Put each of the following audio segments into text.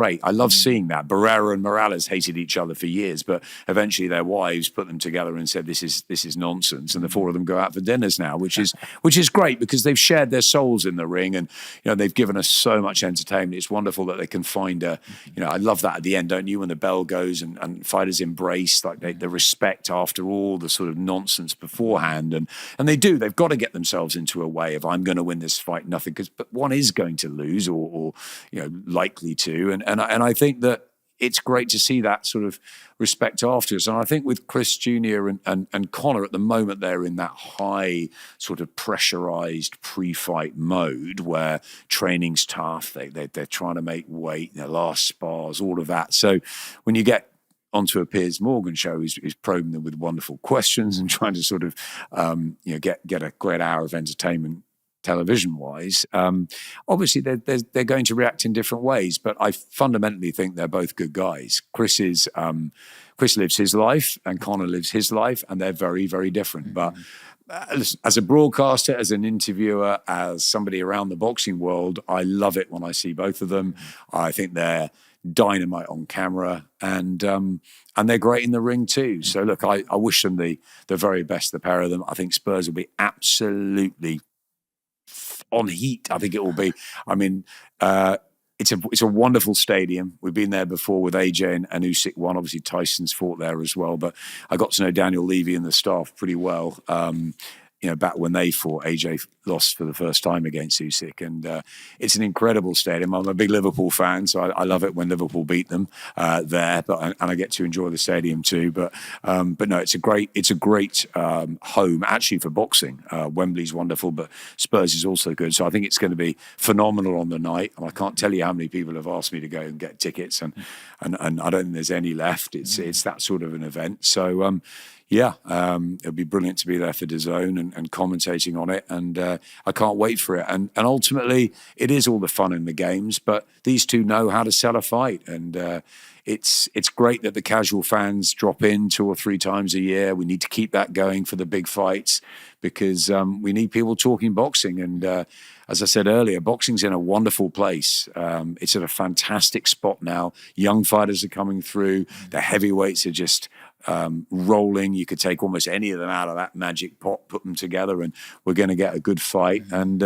great. I love seeing that. Barrera and Morales hated each other for years, but eventually their wives put them together and said, "This is nonsense." And the four of them go out for dinners now, which is great because they've shared their souls in the ring, and they've given us so much entertainment. It's wonderful that they can find I love that at the end, don't you? When the bell goes and fighters embrace like the respect after all the sort of nonsense beforehand, and they do. They've got to get themselves into a way of I'm going to win this fight, nothing, but one is going to lose or likely to, and I think that it's great to see that sort of respect afterwards. And I think with Chris Jr. and Conor at the moment, they're in that high sort of pressurized pre-fight mode where training's tough. They're trying to make weight, their last spars, all of that. So when you get onto a Piers Morgan show, he's probing them with wonderful questions and trying to sort of get a great hour of entertainment television-wise. Obviously, they're going to react in different ways, but I fundamentally think they're both good guys. Chris lives his life, and Conor lives his life, and they're very, very different. But listen, as a broadcaster, as an interviewer, as somebody around the boxing world, I love it when I see both of them. I think they're dynamite on camera, and they're great in the ring too. So look, I wish them the very best, the pair of them. I think Spurs will be absolutely on heat. I think it will be. I mean, it's a wonderful stadium. We've been there before with AJ and Usyk won. Obviously, Tyson's fought there as well. But I got to know Daniel Levy and the staff pretty well. Back when they fought, AJ lost for the first time against Usyk, and it's an incredible stadium. I'm a big Liverpool fan, so I love it when Liverpool beat them there. But I get to enjoy the stadium too. But no, it's a great home actually for boxing. Wembley's wonderful, but Spurs is also good. So I think it's going to be phenomenal on the night. And I can't tell you how many people have asked me to go and get tickets, and I don't think there's any left. It's that sort of an event. So. It'll be brilliant to be there for DAZN and commentating on it, and I can't wait for it. And ultimately, it is all the fun in the games, but these two know how to sell a fight, and it's great that the casual fans drop in 2 or 3 times a year. We need to keep that going for the big fights because we need people talking boxing. And as I said earlier, boxing's in a wonderful place. It's at a fantastic spot now. Young fighters are coming through. The heavyweights are just rolling. You could take almost any of them out of that magic pot, put them together, and we're going to get a good fight. And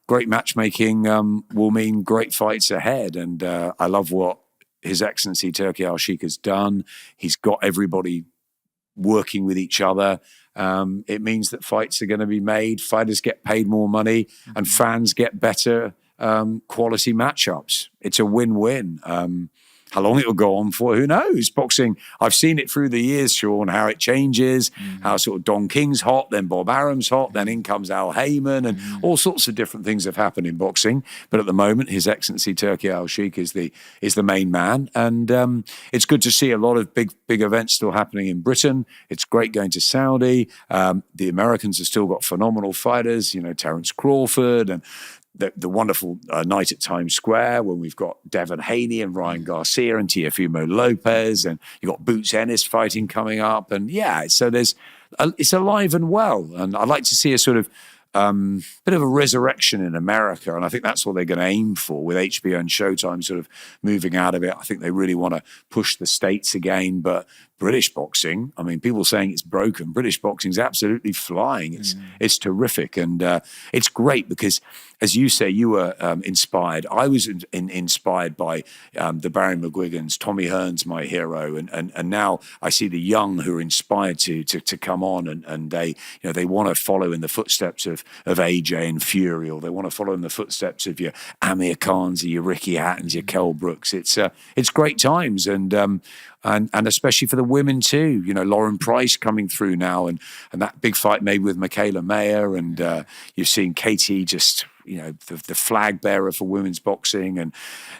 great matchmaking will mean great fights ahead. And I love what His Excellency Turki Al-Sheikh has done. He's got everybody working with each other. It means that fights are going to be made, fighters get paid more money, and fans get better quality matchups. It's a win-win. How long it will go on for, who knows? Boxing, I've seen it through the years, Sean, how it changes, how sort of Don King's hot, then Bob Arum's hot, then in comes Al Heyman, and all sorts of different things have happened in boxing. But at the moment, His Excellency Turki Al-Sheikh is the main man. And it's good to see a lot of big events still happening in Britain. It's great going to Saudi. The Americans have still got phenomenal fighters, Terence Crawford, and the wonderful night at Times Square when we've got Devon Haney and Ryan Garcia and Teofimo Lopez, and you've got Boots Ennis fighting coming up. And so it's alive and well. And I'd like to see a sort of bit of a resurrection in America. And I think that's what they're going to aim for with HBO and Showtime sort of moving out of it. I think they really want to push the States again. But British boxing, I mean, people saying it's broken. British boxing is absolutely flying. It's terrific. And it's great because, as you say, you were inspired. I was inspired by the Barry McGuigans. Tommy Hearn's my hero. And now I see the young who are inspired to come on, and they want to follow in the footsteps of AJ and Fury, or they want to follow in the footsteps of your Amir Khans, your Ricky Hattons, your Kell Brooks. It's great times, and especially for the women too. Lauren Price coming through now, and that big fight made with Michaela Mayer, and you've seen Katie just, the flag bearer for women's boxing, and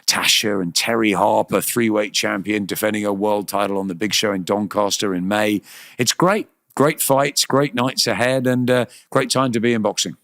Tasha and Terry Harper, 3-weight champion, defending her world title on the big show in Doncaster in May. It's great. Great fights, great nights ahead, and great time to be in boxing.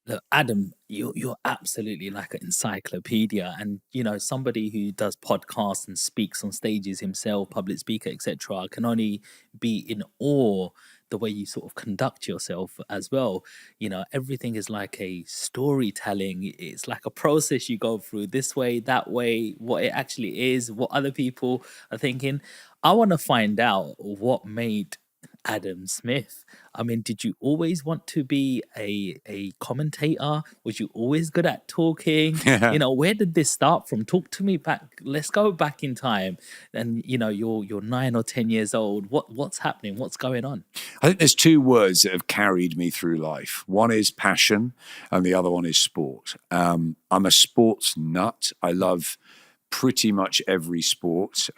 Look, Adam, you're absolutely like an encyclopedia, and somebody who does podcasts and speaks on stages himself, public speaker, etc. can only be in awe the way you sort of conduct yourself as well. You know, everything is like a storytelling. It's like a process you go through, this way, that way, what it actually is, what other people are thinking. I want to find out what made Adam Smith. I mean, did you always want to be a commentator? Was you always good at talking? You know, where did this start from? Talk to me back. Let's go back in time. And you know, you're 9 or 10 years old. What's happening? What's going on? I think there's two words that have carried me through life. One is passion, and the other one is sport. I'm a sports nut. I love pretty much every sport.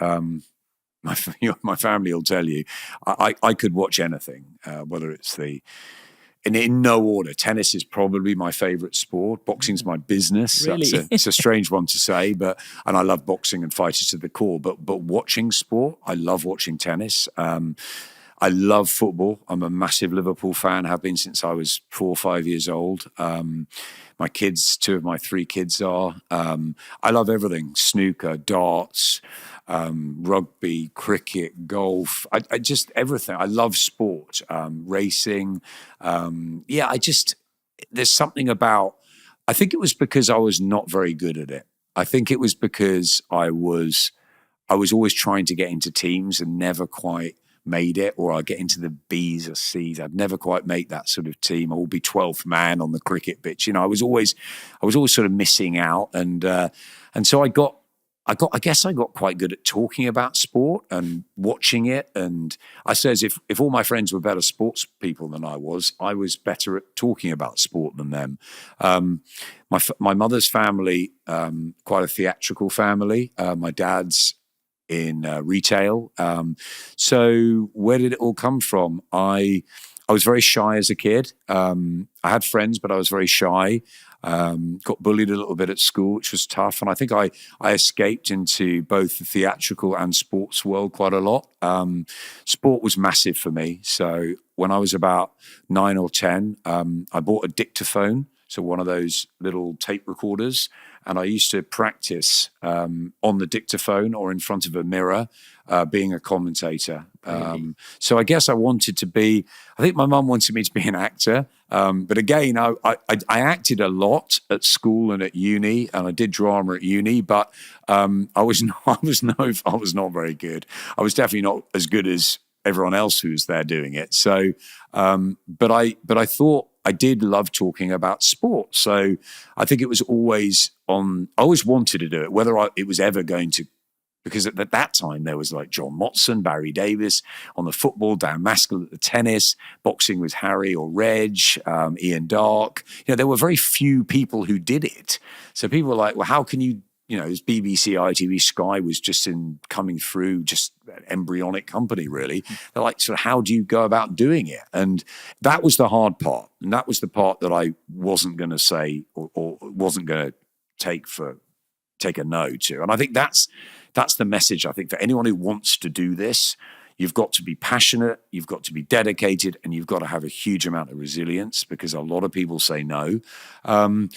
My family will tell you, I could watch anything, whether it's in no order. Tennis is probably my favorite sport. Boxing's my business. Really? It's a strange one to say, and I love boxing and fighters to the core. But watching sport, I love watching tennis. I love football. I'm a massive Liverpool fan, have been since I was 4 or 5 years old. My kids, 2 of my 3 kids are. I love everything: snooker, darts, rugby, cricket, golf. I just everything. I love sport, racing. There's something about. I think it was because I was not very good at it. I think it was because I was always trying to get into teams and never quite made it, or I'd get into the B's or C's. I'd never quite make that sort of team. I would be 12th man on the cricket pitch. You know, I was always sort of missing out, and so I guess I got quite good at talking about sport and watching it. And I says if all my friends were better sports people than I was better at talking about sport than them. My mother's family, quite a theatrical family. My dad's in retail. So where did it all come from? I was very shy as a kid. I had friends, but I was very shy. Got bullied a little bit at school, which was tough. And I think I escaped into both the theatrical and sports world quite a lot. Sport was massive for me. So when I was about 9 or 10, I bought a dictaphone. So one of those little tape recorders. And I used to practice on the dictaphone or in front of a mirror, being a commentator. So I guess I think my mum wanted me to be an actor. But again, I acted a lot at school and at uni, and I did drama at uni, but I was not very good. I was definitely not as good as everyone else who's there doing it. So, but I thought I did love talking about sport. So I think it was always I always wanted to do it, whether it was ever going to, because at that time there was like John Motson, Barry Davis on the football, Dan Maskell at the tennis, boxing was Harry or Reg, Ian Darke. You know, there were very few people who did it. So people were like, well, how can you, you know, this BBC, ITV, Sky was just coming through, just an embryonic company, really. They're like, so how do you go about doing it? And that was the hard part. And that was the part that I wasn't going to say or wasn't going to take a no to. And I think that's the message, I think, for anyone who wants to do this. You've got to be passionate, you've got to be dedicated, and you've got to have a huge amount of resilience, because a lot of people say no. I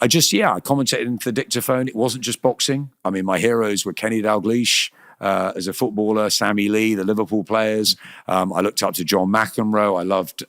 commentated into the dictaphone. It wasn't just boxing. I mean, my heroes were Kenny Dalglish as a footballer, Sammy Lee, the Liverpool players. I looked up to John McEnroe. I loved...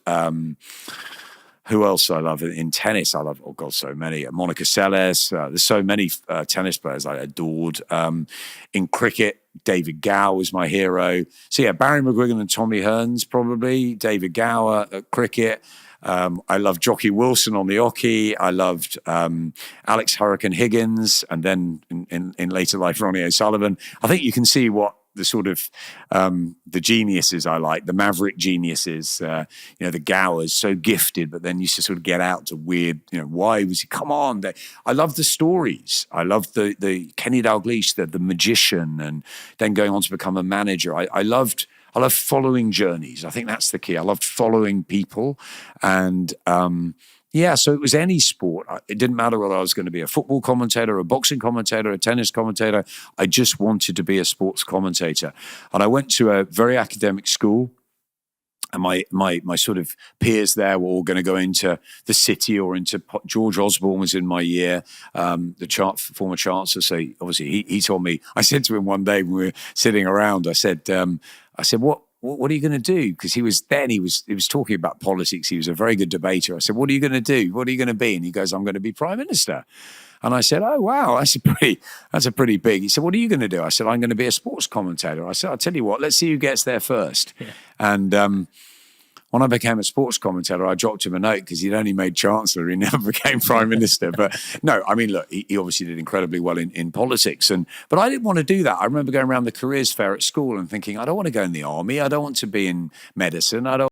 who else I love in tennis? I love, oh God, so many. Monica Seles. There's so many tennis players I adored. In cricket, David Gower was my hero. So yeah, Barry McGuigan and Tommy Hearns probably. David Gower at cricket. I loved Jockey Wilson on the hockey. I loved Alex Hurricane Higgins, and then in later life, Ronnie O'Sullivan. I think you can see what the sort of the geniuses I like, the maverick geniuses, the Gowers, so gifted, but then used to sort of get out to weird, why was he, come on. I love the stories. I love the Kenny Dalglish, the magician, and then going on to become a manager. I love following journeys. I think that's the key. I loved following people. And so it was any sport. It didn't matter whether I was going to be a football commentator, a boxing commentator, a tennis commentator. I just wanted to be a sports commentator. And I went to a very academic school. And my sort of peers there were all going to go into the city or into George Osborne was in my year, the former chancellor. So obviously he told me, I said to him one day when we were sitting around, I said, what are you going to do? Because he was talking about politics. He was a very good debater. I said, what are you going to do? What are you going to be? And he goes, I'm going to be Prime Minister. And I said, oh, wow, that's a pretty big. He said, what are you going to do? I said, I'm going to be a sports commentator. I said, I'll tell you what, let's see who gets there first. Yeah. And when I became a sports commentator, I dropped him a note because he'd only made Chancellor. He never became Prime Minister. But no, I mean, look, he obviously did incredibly well in politics. But I didn't want to do that. I remember going around the careers fair at school and thinking, I don't want to go in the army. I don't want to be in medicine. I don't